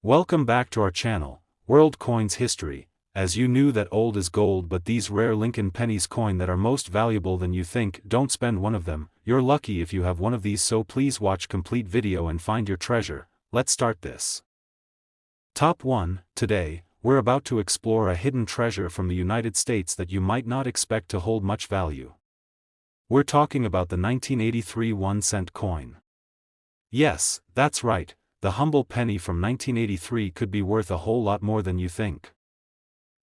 Welcome back to our channel, World Coins History. As you knew that old is gold, but these rare Lincoln pennies coin that are most valuable than you think, don't spend one of them. You're lucky if you have one of these, so please watch complete video and find your treasure. Let's start this. Top 1. Today, we're about to explore a hidden treasure from the United States that you might not expect to hold much value. We're talking about the 1983 1-cent coin. Yes, that's right, the humble penny from 1983 could be worth a whole lot more than you think.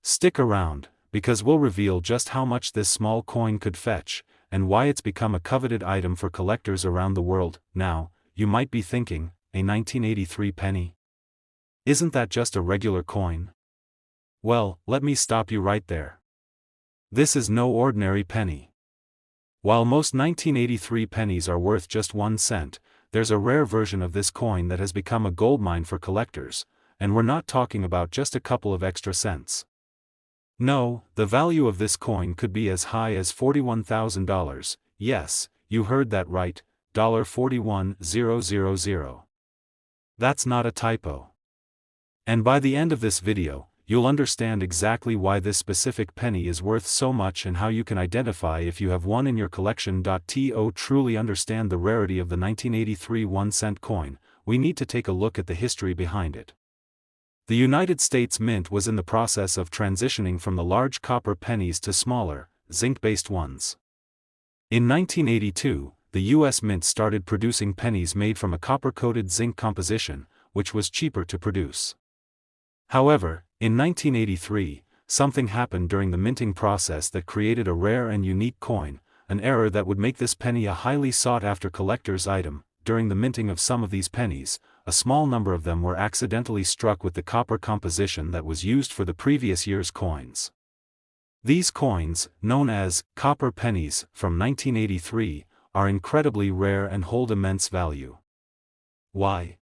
Stick around, because we'll reveal just how much this small coin could fetch, and why it's become a coveted item for collectors around the world. Now, you might be thinking, a 1983 penny? Isn't that just a regular coin? Well, let me stop you right there. This is no ordinary penny. While most 1983 pennies are worth just 1 cent, there's a rare version of this coin that has become a goldmine for collectors, and we're not talking about just a couple of extra cents. No, the value of this coin could be as high as $41,000, yes, you heard that right, $41,000. That's not a typo. And by the end of this video, you'll understand exactly why this specific penny is worth so much and how you can identify if you have one in your collection. To truly understand the rarity of the 1983 1-cent coin, we need to take a look at the history behind it. The United States Mint was in the process of transitioning from the large copper pennies to smaller, zinc-based ones. In 1982, the U.S. Mint started producing pennies made from a copper-coated zinc composition, which was cheaper to produce. However, in 1983, something happened during the minting process that created a rare and unique coin, an error that would make this penny a highly sought-after collector's item. During the minting of some of these pennies, a small number of them were accidentally struck with the copper composition that was used for the previous year's coins. These coins, known as copper pennies from 1983, are incredibly rare and hold immense value. Why?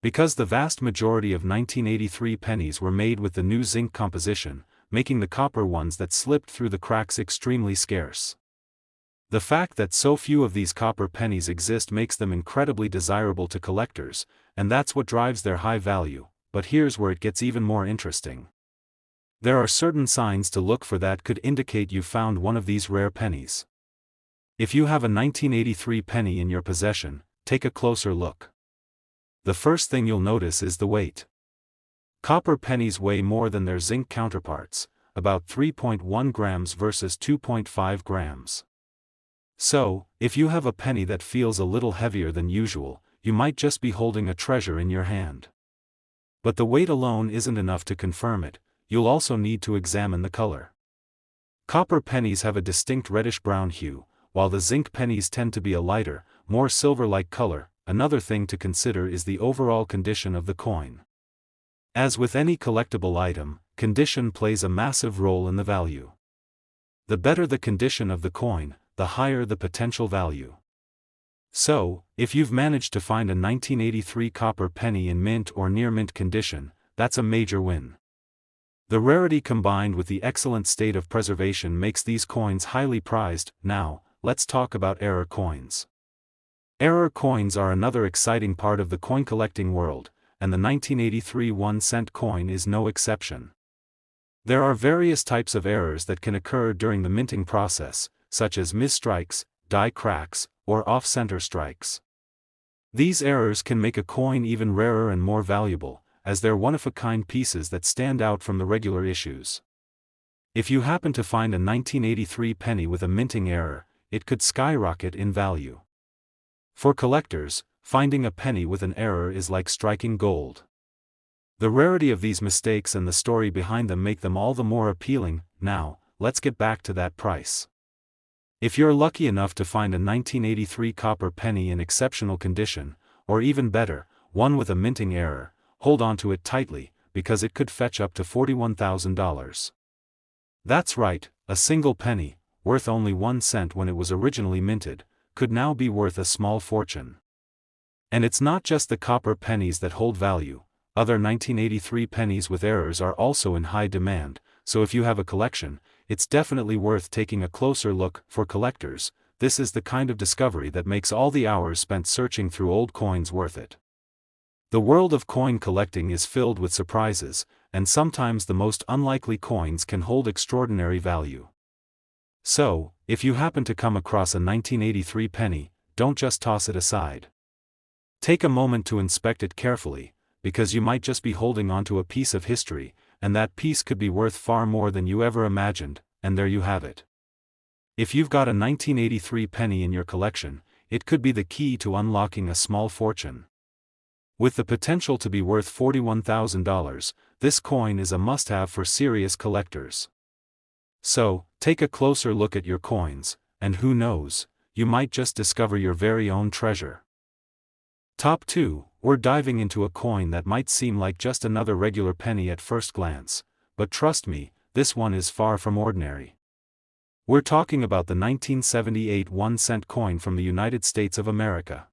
Because the vast majority of 1983 pennies were made with the new zinc composition, making the copper ones that slipped through the cracks extremely scarce. The fact that so few of these copper pennies exist makes them incredibly desirable to collectors, and that's what drives their high value. But here's where it gets even more interesting. There are certain signs to look for that could indicate you found one of these rare pennies. If you have a 1983 penny in your possession, take a closer look. The first thing you'll notice is the weight. Copper pennies weigh more than their zinc counterparts, about 3.1 grams versus 2.5 grams. So, if you have a penny that feels a little heavier than usual, you might just be holding a treasure in your hand. But the weight alone isn't enough to confirm it, you'll also need to examine the color. Copper pennies have a distinct reddish-brown hue, while the zinc pennies tend to be a lighter, more silver-like color. Another thing to consider is the overall condition of the coin. As with any collectible item, condition plays a massive role in the value. The better the condition of the coin, the higher the potential value. So, if you've managed to find a 1983 copper penny in mint or near mint condition, that's a major win. The rarity combined with the excellent state of preservation makes these coins highly prized. Now, let's talk about error coins. Error coins are another exciting part of the coin collecting world, and the 1983 1-cent coin is no exception. There are various types of errors that can occur during the minting process, such as misstrikes, die cracks, or off-center strikes. These errors can make a coin even rarer and more valuable, as they're one-of-a-kind pieces that stand out from the regular issues. If you happen to find a 1983 penny with a minting error, it could skyrocket in value. For collectors, finding a penny with an error is like striking gold. The rarity of these mistakes and the story behind them make them all the more appealing. Now, let's get back to that price. If you're lucky enough to find a 1983 copper penny in exceptional condition, or even better, one with a minting error, hold on to it tightly, because it could fetch up to $41,000. That's right, a single penny, worth only 1 cent when it was originally minted, could now be worth a small fortune. And it's not just the copper pennies that hold value, other 1983 pennies with errors are also in high demand, so if you have a collection, it's definitely worth taking a closer look. For collectors, this is the kind of discovery that makes all the hours spent searching through old coins worth it. The world of coin collecting is filled with surprises, and sometimes the most unlikely coins can hold extraordinary value. So, if you happen to come across a 1983 penny, don't just toss it aside. Take a moment to inspect it carefully, because you might just be holding onto a piece of history, and that piece could be worth far more than you ever imagined, and there you have it. If you've got a 1983 penny in your collection, it could be the key to unlocking a small fortune. With the potential to be worth $41,000, this coin is a must-have for serious collectors. So, take a closer look at your coins, and who knows, you might just discover your very own treasure. Top 2, we're diving into a coin that might seem like just another regular penny at first glance, but trust me, this one is far from ordinary. We're talking about the 1978 1-cent coin from the United States of America.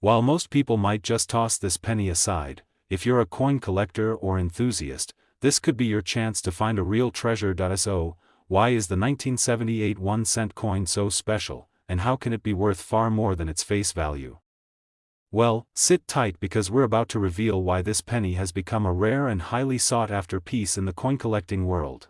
While most people might just toss this penny aside, if you're a coin collector or enthusiast, this could be your chance to find a real treasure. So, why is the 1978 1-cent coin so special, and how can it be worth far more than its face value? Well, sit tight because we're about to reveal why this penny has become a rare and highly sought-after piece in the coin collecting world.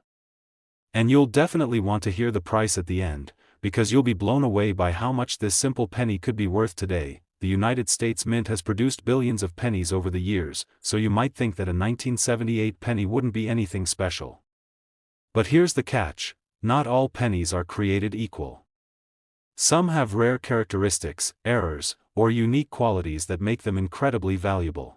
And you'll definitely want to hear the price at the end, because you'll be blown away by how much this simple penny could be worth today. The United States Mint has produced billions of pennies over the years, so you might think that a 1978 penny wouldn't be anything special. But here's the catch: not all pennies are created equal. Some have rare characteristics, errors, or unique qualities that make them incredibly valuable.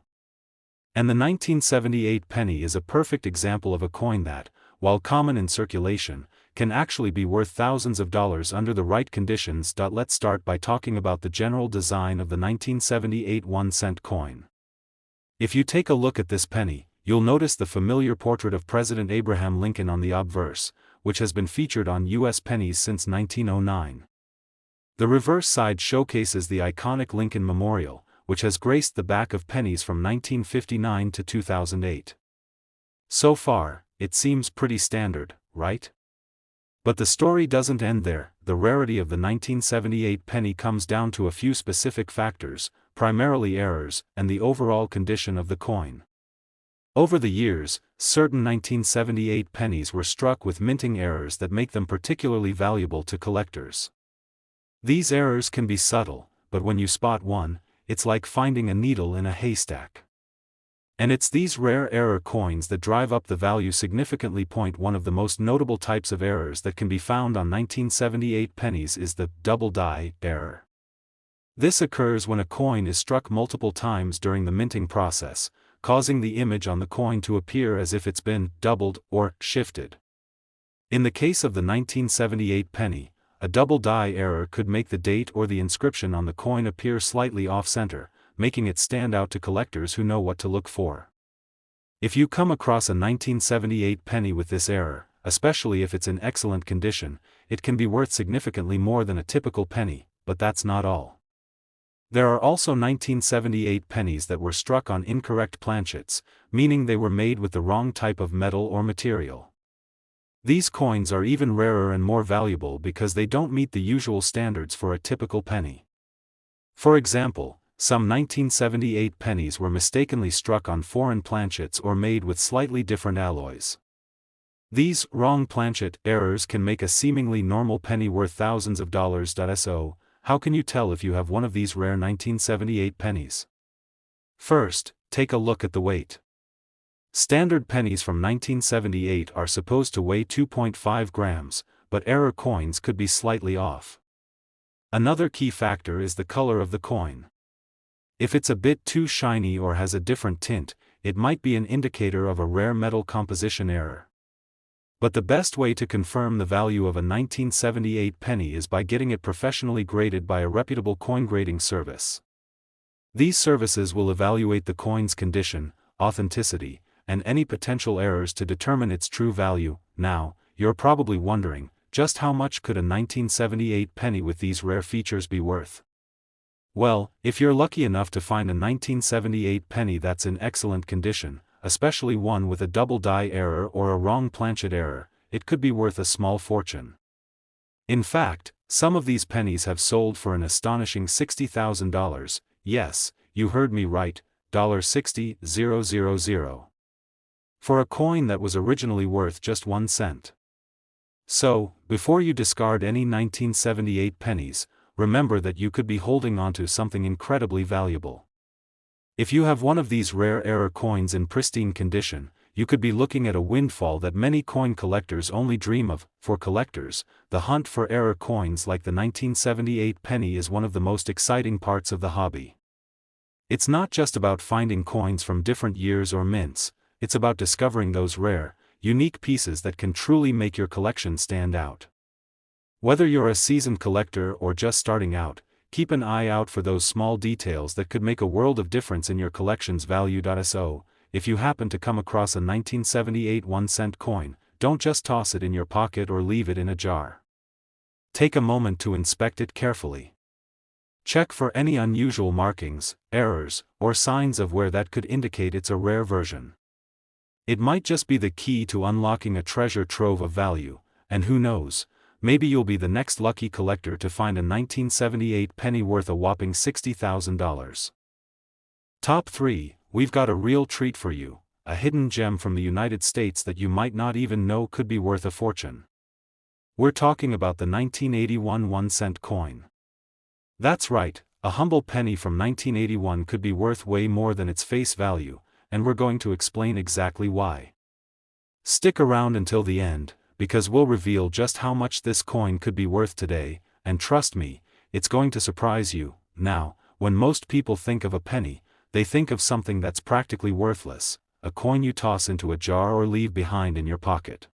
And the 1978 penny is a perfect example of a coin that, while common in circulation, can actually be worth thousands of dollars under the right conditions. Let's start by talking about the general design of the 1978 1-cent coin. If you take a look at this penny, you'll notice the familiar portrait of President Abraham Lincoln on the obverse, which has been featured on U.S. pennies since 1909. The reverse side showcases the iconic Lincoln Memorial, which has graced the back of pennies from 1959 to 2008. So far, it seems pretty standard, right? But the story doesn't end there. The rarity of the 1978 penny comes down to a few specific factors, primarily errors, and the overall condition of the coin. Over the years, certain 1978 pennies were struck with minting errors that make them particularly valuable to collectors. These errors can be subtle, but when you spot one, it's like finding a needle in a haystack. And it's these rare error coins that drive up the value significantly. One of the most notable types of errors that can be found on 1978 pennies is the double die error. This occurs when a coin is struck multiple times during the minting process, causing the image on the coin to appear as if it's been doubled or shifted. In the case of the 1978 penny, a double die error could make the date or the inscription on the coin appear slightly off-center, making it stand out to collectors who know what to look for. If you come across a 1978 penny with this error, especially if it's in excellent condition, it can be worth significantly more than a typical penny, but that's not all. There are also 1978 pennies that were struck on incorrect planchets, meaning they were made with the wrong type of metal or material. These coins are even rarer and more valuable because they don't meet the usual standards for a typical penny. For example, some 1978 pennies were mistakenly struck on foreign planchets or made with slightly different alloys. These wrong planchet errors can make a seemingly normal penny worth thousands of dollars. So, how can you tell if you have one of these rare 1978 pennies? First, take a look at the weight. Standard pennies from 1978 are supposed to weigh 2.5 grams, but error coins could be slightly off. Another key factor is the color of the coin. If it's a bit too shiny or has a different tint, it might be an indicator of a rare metal composition error. But the best way to confirm the value of a 1978 penny is by getting it professionally graded by a reputable coin grading service. These services will evaluate the coin's condition, authenticity, and any potential errors to determine its true value. Now, you're probably wondering, just how much could a 1978 penny with these rare features be worth? Well, if you're lucky enough to find a 1978 penny that's in excellent condition, especially one with a double die error or a wrong planchet error, it could be worth a small fortune. In fact, some of these pennies have sold for an astonishing $60,000, yes, you heard me right, $60,000. For a coin that was originally worth just 1 cent. So, before you discard any 1978 pennies, remember that you could be holding onto something incredibly valuable. If you have one of these rare error coins in pristine condition, you could be looking at a windfall that many coin collectors only dream of. For collectors, the hunt for error coins like the 1978 penny is one of the most exciting parts of the hobby. It's not just about finding coins from different years or mints, it's about discovering those rare, unique pieces that can truly make your collection stand out. Whether you're a seasoned collector or just starting out, keep an eye out for those small details that could make a world of difference in your collection's value. So, if you happen to come across a 1978 1-cent coin, don't just toss it in your pocket or leave it in a jar. Take a moment to inspect it carefully. Check for any unusual markings, errors, or signs of wear that could indicate it's a rare version. It might just be the key to unlocking a treasure trove of value, and who knows, maybe you'll be the next lucky collector to find a 1978 penny worth a whopping $60,000. Top 3, we've got a real treat for you, a hidden gem from the United States that you might not even know could be worth a fortune. We're talking about the 1981 1-cent coin. That's right, a humble penny from 1981 could be worth way more than its face value, and we're going to explain exactly why. Stick around until the end, because we'll reveal just how much this coin could be worth today, and trust me, it's going to surprise you. Now, when most people think of a penny, they think of something that's practically worthless, a coin you toss into a jar or leave behind in your pocket.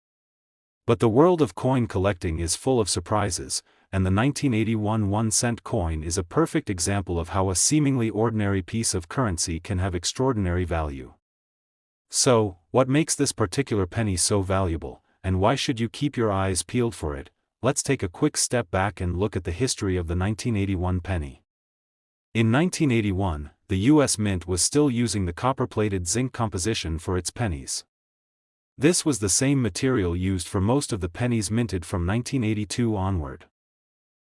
But the world of coin collecting is full of surprises, and the 1981 1-cent coin is a perfect example of how a seemingly ordinary piece of currency can have extraordinary value. So, what makes this particular penny so valuable, and why should you keep your eyes peeled for it? Let's take a quick step back and look at the history of the 1981 penny. In 1981, the U.S. Mint was still using the copper-plated zinc composition for its pennies. This was the same material used for most of the pennies minted from 1982 onward.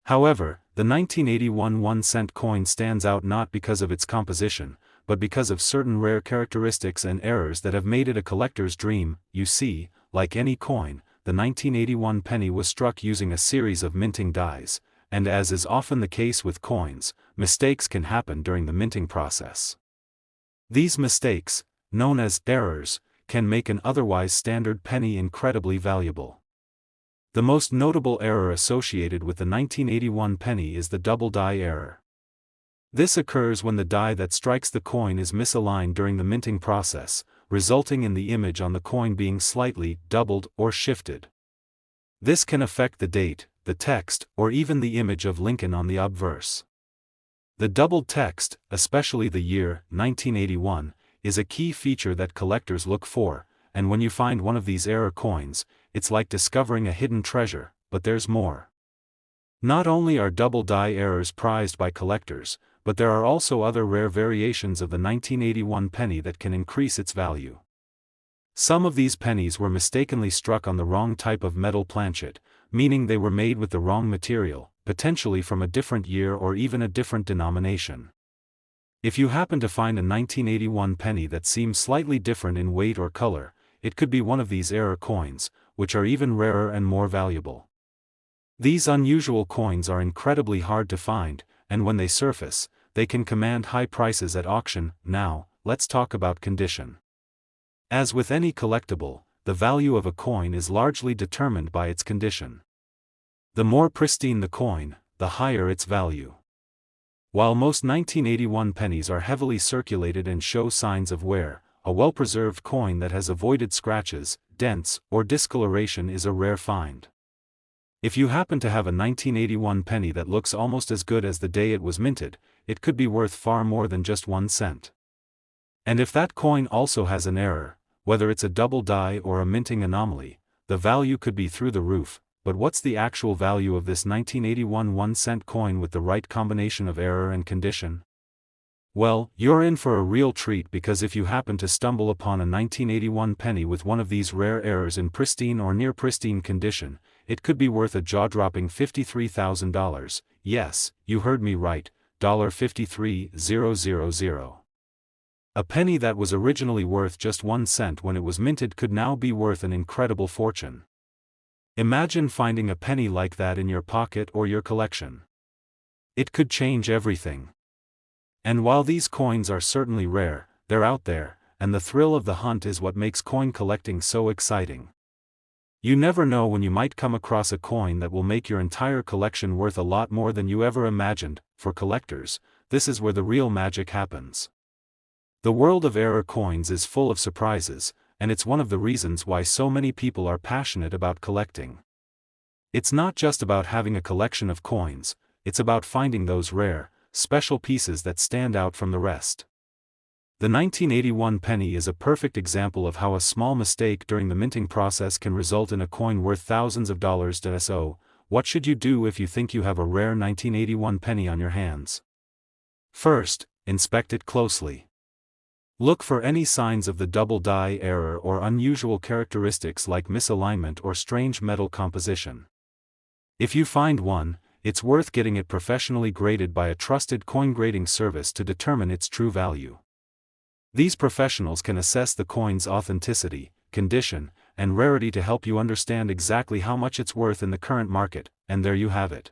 However, the 1981 1-cent coin stands out not because of its composition, but because of certain rare characteristics and errors that have made it a collector's dream. You see, like any coin, the 1981 penny was struck using a series of minting dies, and as is often the case with coins, mistakes can happen during the minting process. These mistakes, known as errors, can make an otherwise standard penny incredibly valuable. The most notable error associated with the 1981 penny is the double die error. This occurs when the die that strikes the coin is misaligned during the minting process, resulting in the image on the coin being slightly doubled or shifted. This can affect the date, the text, or even the image of Lincoln on the obverse. The doubled text, especially the year 1981, is a key feature that collectors look for, and when you find one of these error coins, it's like discovering a hidden treasure. But there's more. Not only are double die errors prized by collectors, but there are also other rare variations of the 1981 penny that can increase its value. Some of these pennies were mistakenly struck on the wrong type of metal planchet, meaning they were made with the wrong material, potentially from a different year or even a different denomination. If you happen to find a 1981 penny that seems slightly different in weight or color, it could be one of these error coins, which are even rarer and more valuable. These unusual coins are incredibly hard to find, and when they surface, they can command high prices at auction. Now, let's talk about condition. As with any collectible, the value of a coin is largely determined by its condition. The more pristine the coin, the higher its value. While most 1981 pennies are heavily circulated and show signs of wear, a well-preserved coin that has avoided scratches, dents, or discoloration is a rare find. If you happen to have a 1981 penny that looks almost as good as the day it was minted, it could be worth far more than just 1 cent. And if that coin also has an error, whether it's a double die or a minting anomaly, the value could be through the roof. But what's the actual value of this 1981 1-cent coin with the right combination of error and condition? Well, you're in for a real treat, because if you happen to stumble upon a 1981 penny with one of these rare errors in pristine or near pristine condition, it could be worth a jaw-dropping $53,000. Yes, you heard me right, $53,000. A penny that was originally worth just 1 cent when it was minted could now be worth an incredible fortune. Imagine finding a penny like that in your pocket or your collection. It could change everything. And while these coins are certainly rare, they're out there, and the thrill of the hunt is what makes coin collecting so exciting. You never know when you might come across a coin that will make your entire collection worth a lot more than you ever imagined. For collectors, this is where the real magic happens. The world of error coins is full of surprises, and it's one of the reasons why so many people are passionate about collecting. It's not just about having a collection of coins, it's about finding those rare, special pieces that stand out from the rest. The 1981 penny is a perfect example of how a small mistake during the minting process can result in a coin worth thousands of dollars. So, what should you do if you think you have a rare 1981 penny on your hands? First, inspect it closely. Look for any signs of the double die error or unusual characteristics like misalignment or strange metal composition. If you find one, it's worth getting it professionally graded by a trusted coin grading service to determine its true value. These professionals can assess the coin's authenticity, condition, and rarity to help you understand exactly how much it's worth in the current market, and there you have it.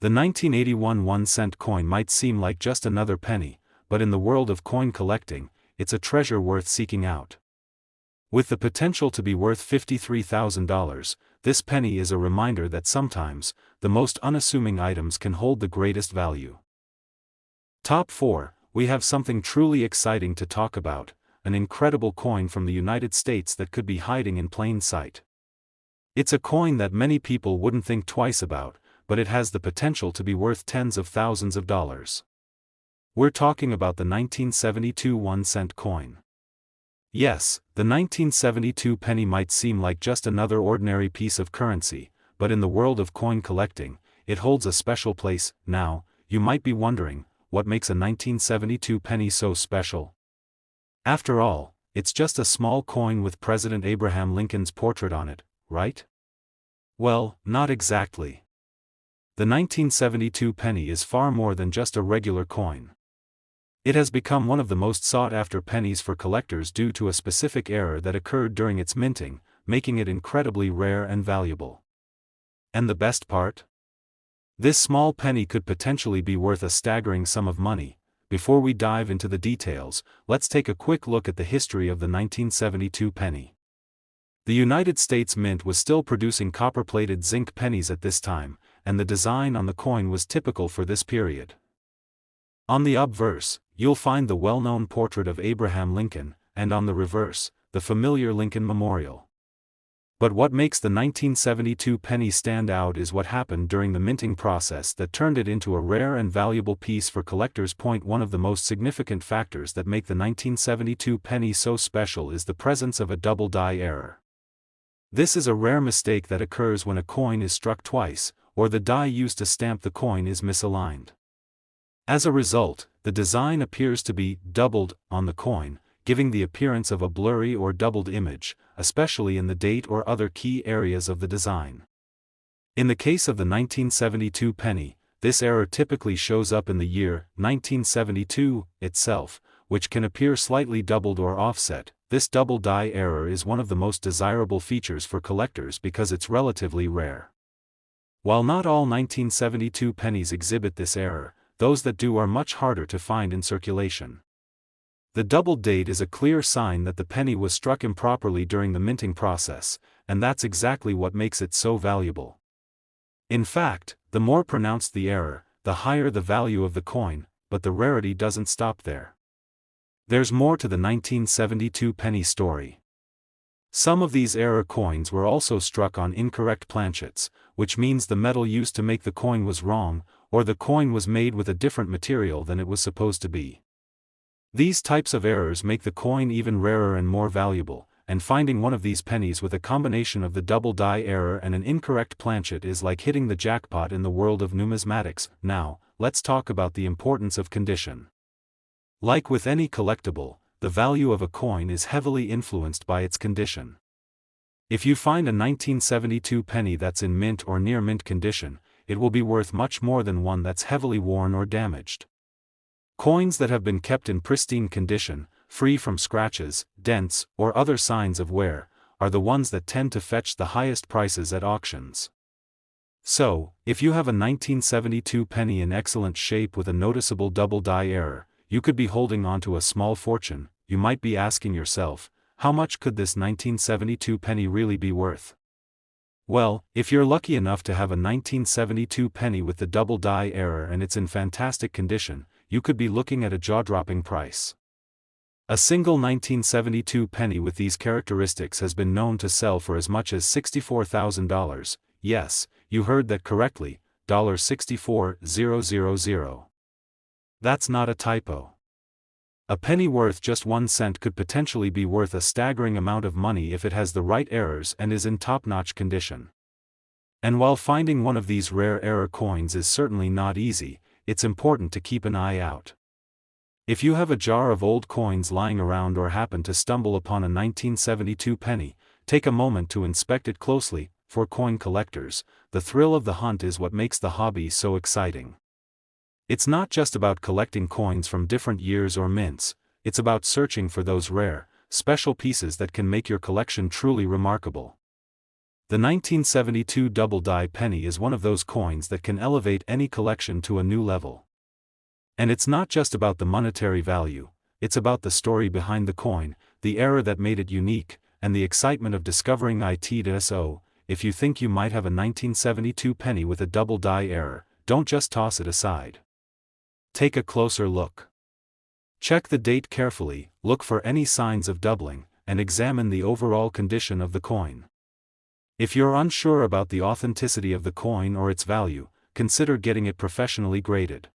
The 1981 1-cent coin might seem like just another penny, but in the world of coin collecting, it's a treasure worth seeking out. With the potential to be worth $53,000, this penny is a reminder that sometimes, the most unassuming items can hold the greatest value. Top 4. We have something truly exciting to talk about, an incredible coin from the United States that could be hiding in plain sight. It's a coin that many people wouldn't think twice about, but it has the potential to be worth tens of thousands of dollars. We're talking about the 1972 1-cent coin. Yes, the 1972 penny might seem like just another ordinary piece of currency, but in the world of coin collecting, it holds a special place. Now, you might be wondering, what makes a 1972 penny so special? After all, it's just a small coin with President Abraham Lincoln's portrait on it, right? Well, not exactly. The 1972 penny is far more than just a regular coin. It has become one of the most sought-after pennies for collectors due to a specific error that occurred during its minting, making it incredibly rare and valuable. And the best part? This small penny could potentially be worth a staggering sum of money. Before we dive into the details, let's take a quick look at the history of the 1972 penny. The United States Mint was still producing copper-plated zinc pennies at this time, and the design on the coin was typical for this period. On the obverse, you'll find the well-known portrait of Abraham Lincoln, and on the reverse, the familiar Lincoln Memorial. But what makes the 1972 penny stand out is what happened during the minting process that turned it into a rare and valuable piece for collectors. One of the most significant factors that make the 1972 penny so special is the presence of a double die error. This is a rare mistake that occurs when a coin is struck twice, or the die used to stamp the coin is misaligned. As a result, the design appears to be doubled on the coin, giving the appearance of a blurry or doubled image, especially in the date or other key areas of the design. In the case of the 1972 penny, this error typically shows up in the year 1972 itself, which can appear slightly doubled or offset. This double die error is one of the most desirable features for collectors because it's relatively rare. While not all 1972 pennies exhibit this error, those that do are much harder to find in circulation. The doubled date is a clear sign that the penny was struck improperly during the minting process, and that's exactly what makes it so valuable. In fact, the more pronounced the error, the higher the value of the coin, but the rarity doesn't stop there. There's more to the 1972 penny story. Some of these error coins were also struck on incorrect planchets, which means the metal used to make the coin was wrong, or the coin was made with a different material than it was supposed to be. These types of errors make the coin even rarer and more valuable, and finding one of these pennies with a combination of the double die error and an incorrect planchet is like hitting the jackpot in the world of numismatics. Now, let's talk about the importance of condition. Like with any collectible, the value of a coin is heavily influenced by its condition. If you find a 1972 penny that's in mint or near mint condition, it will be worth much more than one that's heavily worn or damaged. Coins that have been kept in pristine condition, free from scratches, dents, or other signs of wear, are the ones that tend to fetch the highest prices at auctions. So, if you have a 1972 penny in excellent shape with a noticeable double die error, you could be holding onto a small fortune. You might be asking yourself, how much could this 1972 penny really be worth? Well, if you're lucky enough to have a 1972 penny with the double die error and it's in fantastic condition, you could be looking at a jaw-dropping price. A single 1972 penny with these characteristics has been known to sell for as much as $64,000. Yes, you heard that correctly, $64,000. That's not a typo. A penny worth just 1 cent could potentially be worth a staggering amount of money if it has the right errors and is in top-notch condition. And while finding one of these rare error coins is certainly not easy, it's important to keep an eye out. If you have a jar of old coins lying around or happen to stumble upon a 1972 penny, take a moment to inspect it closely. For coin collectors, the thrill of the hunt is what makes the hobby so exciting. It's not just about collecting coins from different years or mints, it's about searching for those rare, special pieces that can make your collection truly remarkable. The 1972 double die penny is one of those coins that can elevate any collection to a new level. And it's not just about the monetary value, it's about the story behind the coin, the era that made it unique, and the excitement of discovering it. So, if you think you might have a 1972 penny with a double die error, don't just toss it aside. Take a closer look. Check the date carefully, look for any signs of doubling, and examine the overall condition of the coin. If you're unsure about the authenticity of the coin or its value, consider getting it professionally graded.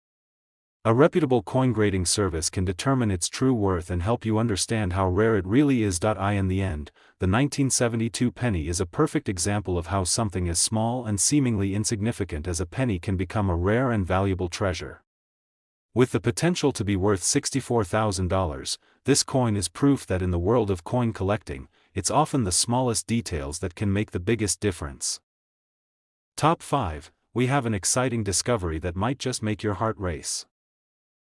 A reputable coin grading service can determine its true worth and help you understand how rare it really is. In the end, the 1972 penny is a perfect example of how something as small and seemingly insignificant as a penny can become a rare and valuable treasure. With the potential to be worth $64,000, this coin is proof that in the world of coin collecting, it's often the smallest details that can make the biggest difference. Top 5, we have an exciting discovery that might just make your heart race.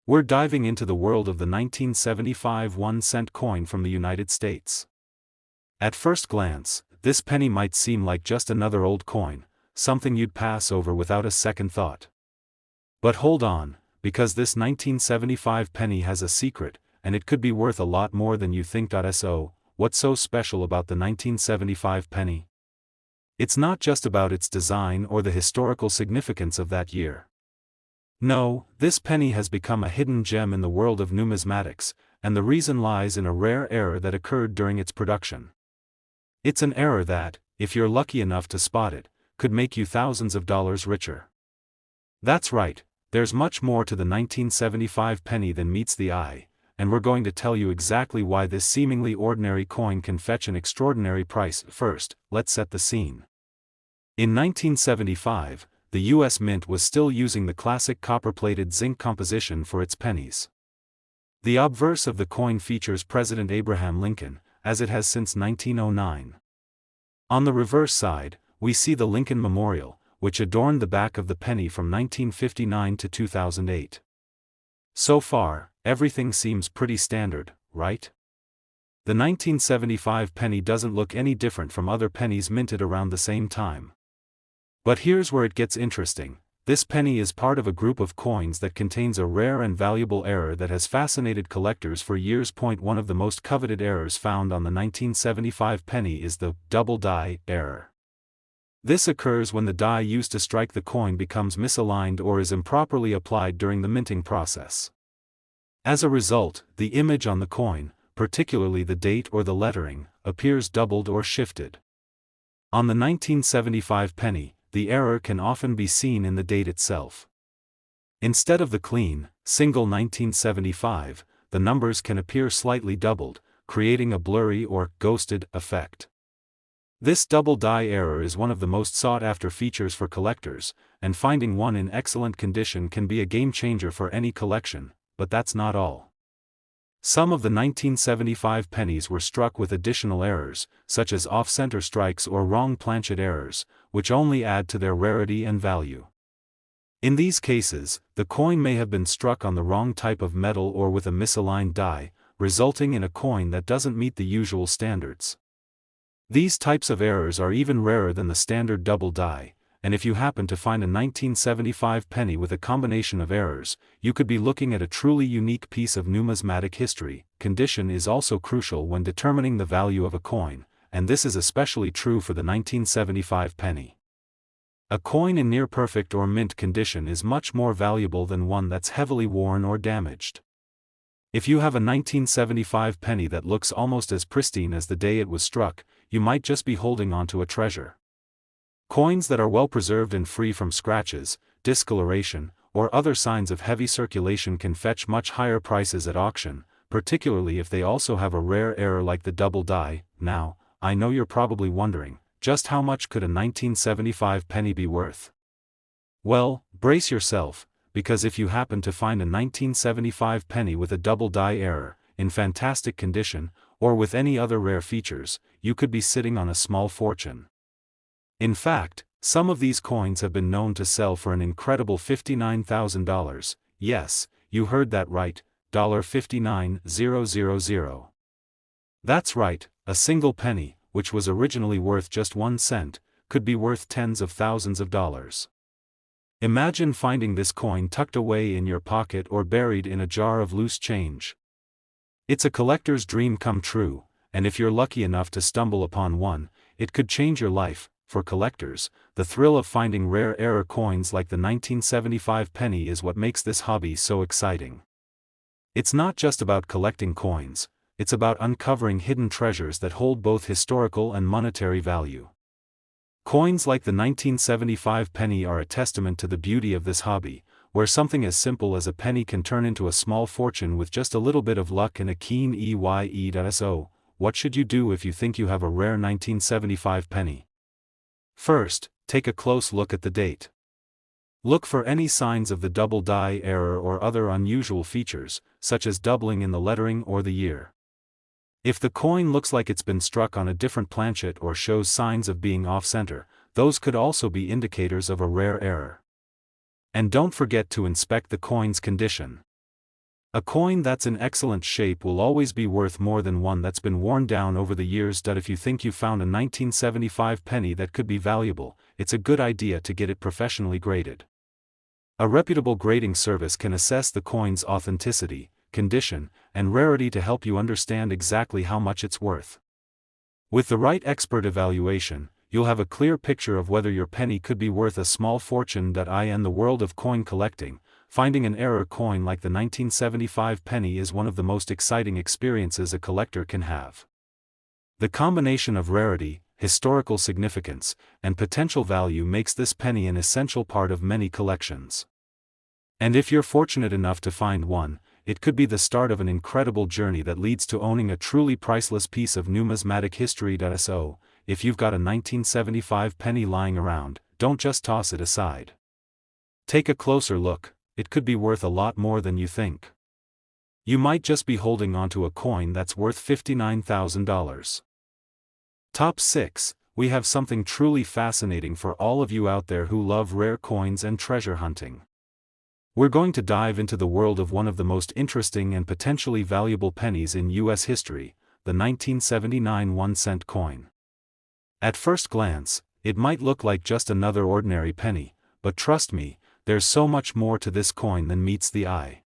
We're diving into the world of the 1975 1-cent coin from the United States. At first glance, this penny might seem like just another old coin, something you'd pass over without a second thought. But hold on, because this 1975 penny has a secret, and it could be worth a lot more than you think. So, what's so special about the 1975 penny? It's not just about its design or the historical significance of that year. No, this penny has become a hidden gem in the world of numismatics, and the reason lies in a rare error that occurred during its production. It's an error that, if you're lucky enough to spot it, could make you thousands of dollars richer. That's right. There's much more to the 1975 penny than meets the eye, and we're going to tell you exactly why this seemingly ordinary coin can fetch an extraordinary price. First, let's set the scene. In 1975, the U.S. Mint was still using the classic copper-plated zinc composition for its pennies. The obverse of the coin features President Abraham Lincoln, as it has since 1909. On the reverse side, we see the Lincoln Memorial, which adorned the back of the penny from 1959 to 2008. So far, everything seems pretty standard, right? The 1975 penny doesn't look any different from other pennies minted around the same time. But here's where it gets interesting. This penny is part of a group of coins that contains a rare and valuable error that has fascinated collectors for years. One of the most coveted errors found on the 1975 penny is the double die error. This occurs when the die used to strike the coin becomes misaligned or is improperly applied during the minting process. As a result, the image on the coin, particularly the date or the lettering, appears doubled or shifted. On the 1975 penny, the error can often be seen in the date itself. Instead of the clean, single 1975, the numbers can appear slightly doubled, creating a blurry or ghosted effect. This double die error is one of the most sought-after features for collectors, and finding one in excellent condition can be a game-changer for any collection, but that's not all. Some of the 1975 pennies were struck with additional errors, such as off-center strikes or wrong planchet errors, which only add to their rarity and value. In these cases, the coin may have been struck on the wrong type of metal or with a misaligned die, resulting in a coin that doesn't meet the usual standards. These types of errors are even rarer than the standard double die, and if you happen to find a 1975 penny with a combination of errors, you could be looking at a truly unique piece of numismatic history. Condition is also crucial when determining the value of a coin, and this is especially true for the 1975 penny. A coin in near-perfect or mint condition is much more valuable than one that's heavily worn or damaged. If you have a 1975 penny that looks almost as pristine as the day it was struck, you might just be holding onto a treasure. Coins that are well preserved and free from scratches, discoloration, or other signs of heavy circulation can fetch much higher prices at auction, particularly if they also have a rare error like the double die. Now, I know you're probably wondering, just how much could a 1975 penny be worth? Well, brace yourself, because if you happen to find a 1975 penny with a double die error, in fantastic condition, or with any other rare features, you could be sitting on a small fortune. In fact, some of these coins have been known to sell for an incredible $59,000, yes, you heard that right, $59,000. That's right, a single penny, which was originally worth just 1 cent, could be worth tens of thousands of dollars. Imagine finding this coin tucked away in your pocket or buried in a jar of loose change. It's a collector's dream come true, and if you're lucky enough to stumble upon one, it could change your life. For collectors, the thrill of finding rare error coins like the 1975 penny is what makes this hobby so exciting. It's not just about collecting coins, it's about uncovering hidden treasures that hold both historical and monetary value. Coins like the 1975 penny are a testament to the beauty of this hobby, where something as simple as a penny can turn into a small fortune with just a little bit of luck and a keen eye. So, what should you do if you think you have a rare 1975 penny? First, take a close look at the date. Look for any signs of the double die error or other unusual features, such as doubling in the lettering or the year. If the coin looks like it's been struck on a different planchet or shows signs of being off-center, those could also be indicators of a rare error. And don't forget to inspect the coin's condition. A coin that's in excellent shape will always be worth more than one that's been worn down over the years. If you think you found a 1975 penny that could be valuable, it's a good idea to get it professionally graded. A reputable grading service can assess the coin's authenticity, condition, and rarity to help you understand exactly how much it's worth. With the right expert evaluation, you'll have a clear picture of whether your penny could be worth a small fortune. In the world of coin collecting, finding an error coin like the 1975 penny is one of the most exciting experiences a collector can have. The combination of rarity, historical significance, and potential value makes this penny an essential part of many collections. And if you're fortunate enough to find one, it could be the start of an incredible journey that leads to owning a truly priceless piece of numismatic history. So, if you've got a 1975 penny lying around, don't just toss it aside. Take a closer look, it could be worth a lot more than you think. You might just be holding onto a coin that's worth $59,000. Top 6, we have something truly fascinating for all of you out there who love rare coins and treasure hunting. We're going to dive into the world of one of the most interesting and potentially valuable pennies in U.S. history, the 1979 1-cent coin. At first glance, it might look like just another ordinary penny, but trust me, there's so much more to this coin than meets the eye.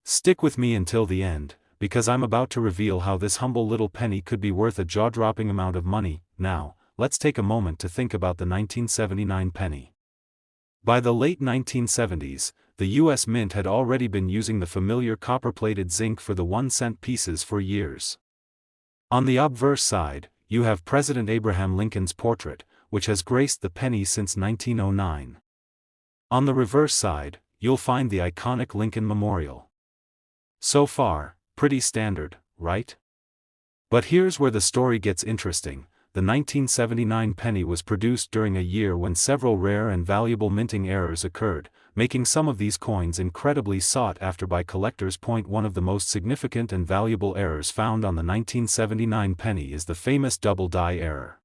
Stick with me until the end, because I'm about to reveal how this humble little penny could be worth a jaw-dropping amount of money. Now, let's take a moment to think about the 1979 penny. By the late 1970s, the U.S. Mint had already been using the familiar copper-plated zinc for the 1-cent pieces for years. On the obverse side, you have President Abraham Lincoln's portrait, which has graced the penny since 1909. On the reverse side, you'll find the iconic Lincoln Memorial. So far, pretty standard, right? But here's where the story gets interesting. The 1979 penny was produced during a year when several rare and valuable minting errors occurred, making some of these coins incredibly sought after by collectors. One of the most significant and valuable errors found on the 1979 penny is the famous double die error.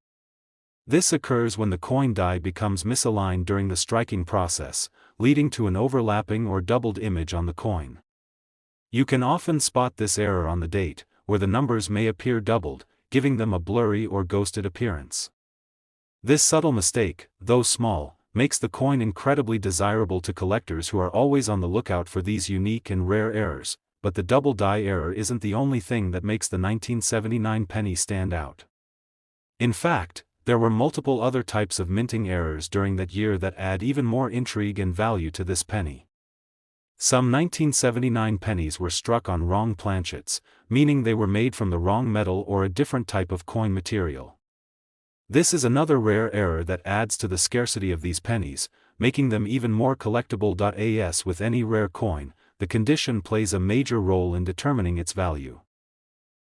This occurs when the coin die becomes misaligned during the striking process, leading to an overlapping or doubled image on the coin. You can often spot this error on the date, where the numbers may appear doubled, giving them a blurry or ghosted appearance. This subtle mistake, though small, makes the coin incredibly desirable to collectors who are always on the lookout for these unique and rare errors, but the double die error isn't the only thing that makes the 1979 penny stand out. In fact, there were multiple other types of minting errors during that year that add even more intrigue and value to this penny. Some 1979 pennies were struck on wrong planchets, meaning they were made from the wrong metal or a different type of coin material. This is another rare error that adds to the scarcity of these pennies, making them even more collectible. As with any rare coin, the condition plays a major role in determining its value.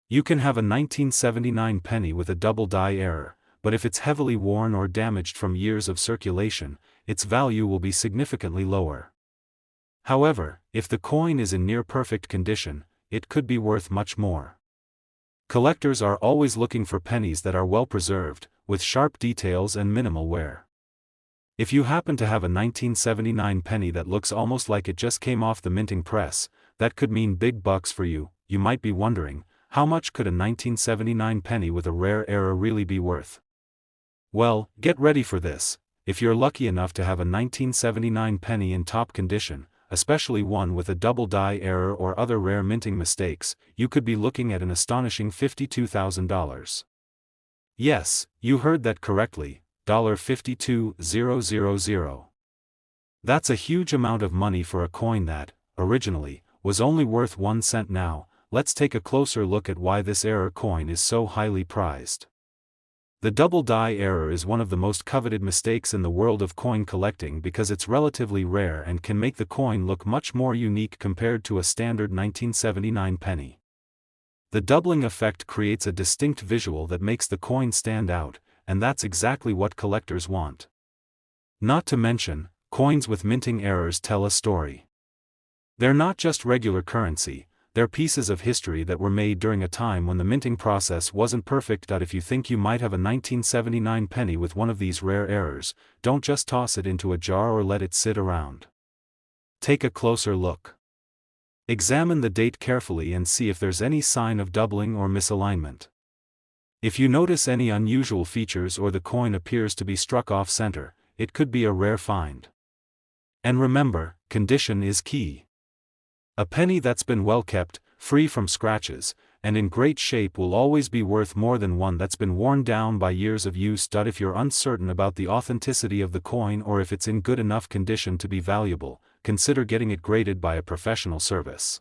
You can have a 1979 penny with a double die error, but if it's heavily worn or damaged from years of circulation, its value will be significantly lower. However, if the coin is in near-perfect condition, it could be worth much more. Collectors are always looking for pennies that are well preserved, with sharp details and minimal wear. If you happen to have a 1979 penny that looks almost like it just came off the minting press, that could mean big bucks for you. You might be wondering, how much could a 1979 penny with a rare error really be worth? Well, get ready for this. If you're lucky enough to have a 1979 penny in top condition, especially one with a double die error or other rare minting mistakes, you could be looking at an astonishing $52,000. Yes, you heard that correctly, $52,000. That's a huge amount of money for a coin that, originally, was only worth 1 cent. Now, let's take a closer look at why this error coin is so highly prized. The double die error is one of the most coveted mistakes in the world of coin collecting because it's relatively rare and can make the coin look much more unique compared to a standard 1979 penny. The doubling effect creates a distinct visual that makes the coin stand out, and that's exactly what collectors want. Not to mention, coins with minting errors tell a story. They're not just regular currency, they're pieces of history that were made during a time when the minting process wasn't perfect. If you think you might have a 1979 penny with one of these rare errors, don't just toss it into a jar or let it sit around. Take a closer look. Examine the date carefully and see if there's any sign of doubling or misalignment. If you notice any unusual features or the coin appears to be struck off center, it could be a rare find. And remember, condition is key. A penny that's been well kept, free from scratches, and in great shape will always be worth more than one that's been worn down by years of use. If you're uncertain about the authenticity of the coin or if it's in good enough condition to be valuable, consider getting it graded by a professional service.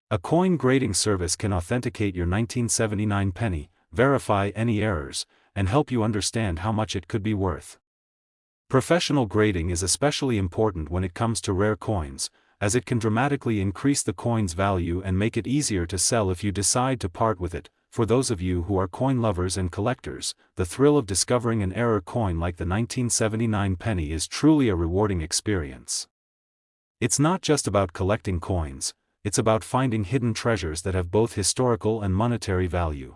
A coin grading service can authenticate your 1979 penny, verify any errors, and help you understand how much it could be worth. Professional grading is especially important when it comes to rare coins, as it can dramatically increase the coin's value and make it easier to sell if you decide to part with it. For those of you who are coin lovers and collectors, the thrill of discovering an error coin like the 1979 penny is truly a rewarding experience. It's not just about collecting coins, it's about finding hidden treasures that have both historical and monetary value.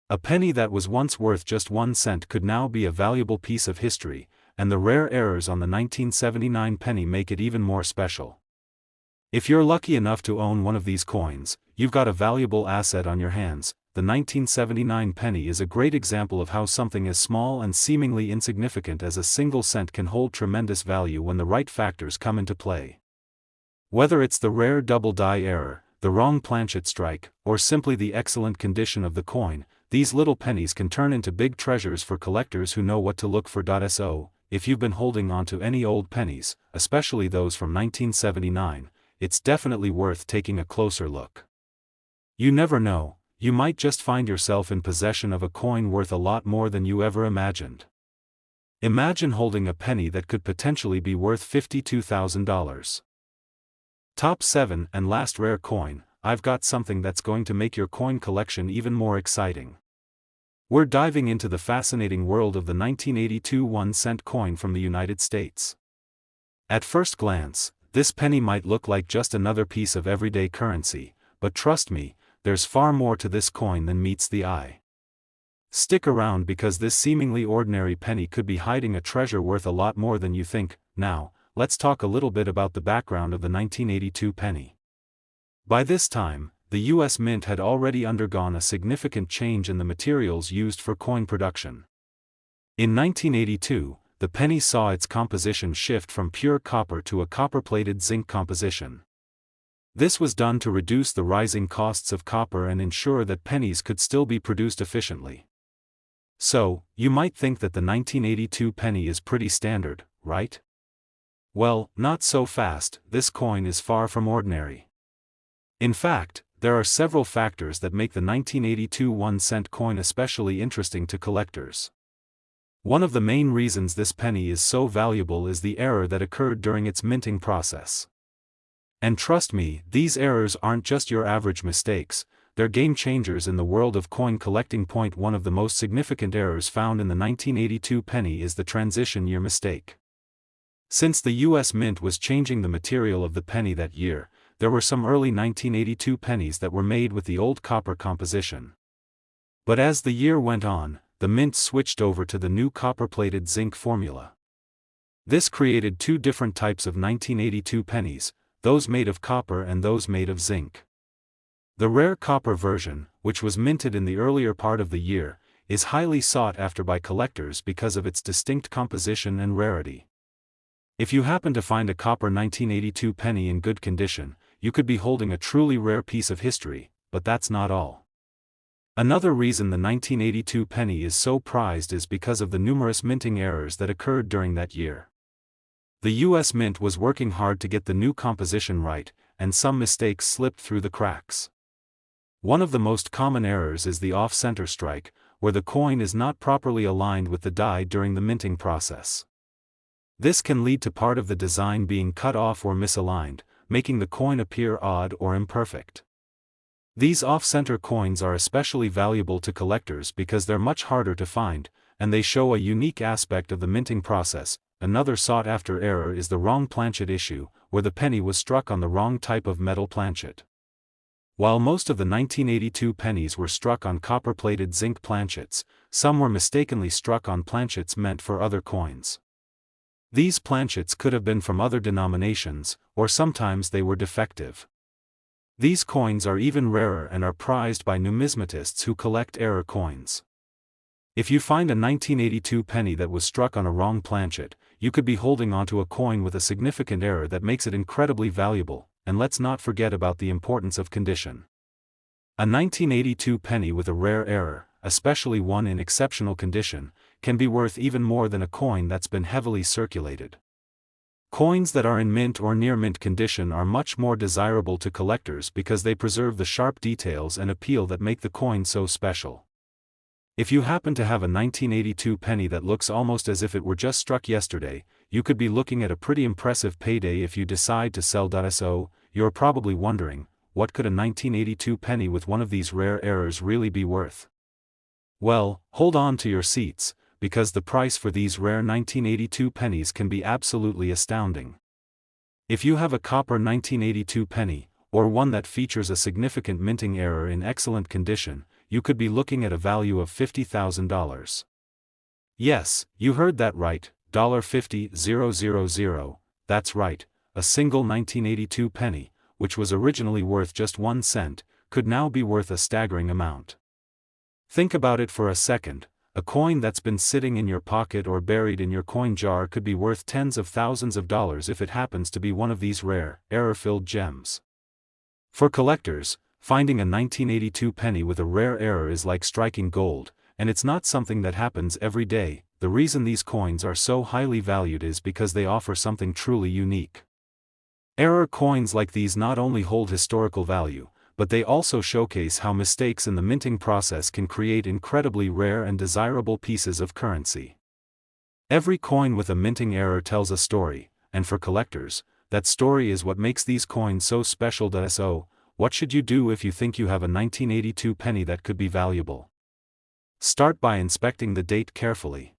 A penny that was once worth just 1 cent could now be a valuable piece of history, and the rare errors on the 1979 penny make it even more special. If you're lucky enough to own one of these coins, you've got a valuable asset on your hands. The 1979 penny is a great example of how something as small and seemingly insignificant as a single cent can hold tremendous value when the right factors come into play. Whether it's the rare double die error, the wrong planchet strike, or simply the excellent condition of the coin, these little pennies can turn into big treasures for collectors who know what to look for. So, if you've been holding on to any old pennies, especially those from 1979, it's definitely worth taking a closer look. You never know, you might just find yourself in possession of a coin worth a lot more than you ever imagined. Imagine holding a penny that could potentially be worth $52,000. Top 7 and last rare coin. I've got something that's going to make your coin collection even more exciting. We're diving into the fascinating world of the 1982 1-cent coin from the United States. At first glance, this penny might look like just another piece of everyday currency, but trust me, there's far more to this coin than meets the eye. Stick around because this seemingly ordinary penny could be hiding a treasure worth a lot more than you think. Now, let's talk a little bit about the background of the 1982 penny. By this time, the US Mint had already undergone a significant change in the materials used for coin production. In 1982, the penny saw its composition shift from pure copper to a copper-plated zinc composition. This was done to reduce the rising costs of copper and ensure that pennies could still be produced efficiently. So, you might think that the 1982 penny is pretty standard, right? Well, not so fast. This coin is far from ordinary. In fact, there are several factors that make the 1982 1-cent coin especially interesting to collectors. One of the main reasons this penny is so valuable is the error that occurred during its minting process. And trust me, these errors aren't just your average mistakes, they're game changers in the world of coin collecting. One of the most significant errors found in the 1982 penny is the transition year mistake. Since the US Mint was changing the material of the penny that year, there were some early 1982 pennies that were made with the old copper composition. But as the year went on, the Mint switched over to the new copper-plated zinc formula. This created two different types of 1982 pennies, those made of copper and those made of zinc. The rare copper version, which was minted in the earlier part of the year, is highly sought after by collectors because of its distinct composition and rarity. If you happen to find a copper 1982 penny in good condition, you could be holding a truly rare piece of history, but that's not all. Another reason the 1982 penny is so prized is because of the numerous minting errors that occurred during that year. The US Mint was working hard to get the new composition right, and some mistakes slipped through the cracks. One of the most common errors is the off-center strike, where the coin is not properly aligned with the die during the minting process. This can lead to part of the design being cut off or misaligned, making the coin appear odd or imperfect. These off-center coins are especially valuable to collectors because they're much harder to find, and they show a unique aspect of the minting process. Another sought-after error is the wrong planchet issue, where the penny was struck on the wrong type of metal planchet. While most of the 1982 pennies were struck on copper-plated zinc planchets, some were mistakenly struck on planchets meant for other coins. These planchets could have been from other denominations, or sometimes they were defective. These coins are even rarer and are prized by numismatists who collect error coins. If you find a 1982 penny that was struck on a wrong planchet, you could be holding onto a coin with a significant error that makes it incredibly valuable, and let's not forget about the importance of condition. A 1982 penny with a rare error, especially one in exceptional condition, can be worth even more than a coin that's been heavily circulated. Coins that are in mint or near mint condition are much more desirable to collectors because they preserve the sharp details and appeal that make the coin so special. If you happen to have a 1982 penny that looks almost as if it were just struck yesterday, you could be looking at a pretty impressive payday if you decide to sell. So, you're probably wondering, what could a 1982 penny with one of these rare errors really be worth? Well, hold on to your seats, because the price for these rare 1982 pennies can be absolutely astounding. If you have a copper 1982 penny, or one that features a significant minting error in excellent condition, you could be looking at a value of $50,000. Yes, you heard that right, $50,000, that's right, a single 1982 penny, which was originally worth just 1 cent, could now be worth a staggering amount. Think about it for a second. A coin that's been sitting in your pocket or buried in your coin jar could be worth tens of thousands of dollars if it happens to be one of these rare, error-filled gems. For collectors, finding a 1982 penny with a rare error is like striking gold, and it's not something that happens every day. The reason these coins are so highly valued is because they offer something truly unique. Error coins like these not only hold historical value, but they also showcase how mistakes in the minting process can create incredibly rare and desirable pieces of currency. Every coin with a minting error tells a story, and for collectors, that story is what makes these coins so special. So, what should you do if you think you have a 1982 penny that could be valuable? Start by inspecting the date carefully.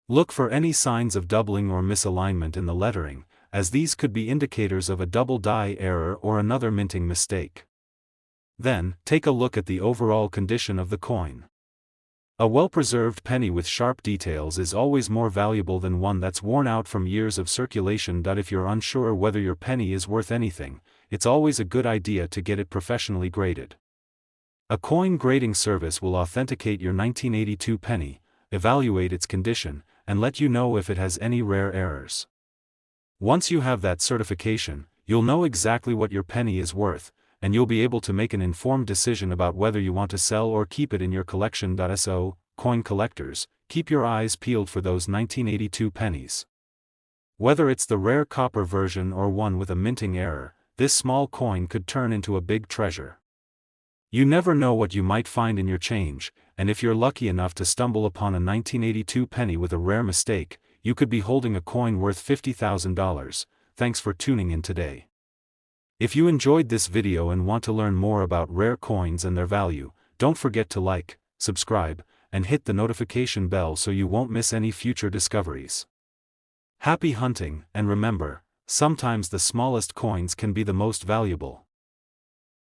Look for any signs of doubling or misalignment in the lettering, as these could be indicators of a double die error or another minting mistake. Then, take a look at the overall condition of the coin. A well-preserved penny with sharp details is always more valuable than one that's worn out from years of circulation. If you're unsure whether your penny is worth anything, it's always a good idea to get it professionally graded. A coin grading service will authenticate your 1982 penny, evaluate its condition, and let you know if it has any rare errors. Once you have that certification, you'll know exactly what your penny is worth, and you'll be able to make an informed decision about whether you want to sell or keep it in your collection. So, coin collectors, keep your eyes peeled for those 1982 pennies. Whether it's the rare copper version or one with a minting error, this small coin could turn into a big treasure. You never know what you might find in your change, and if you're lucky enough to stumble upon a 1982 penny with a rare mistake, you could be holding a coin worth $50,000. Thanks for tuning in today. If you enjoyed this video and want to learn more about rare coins and their value, don't forget to like, subscribe, and hit the notification bell so you won't miss any future discoveries. Happy hunting, and remember, sometimes the smallest coins can be the most valuable.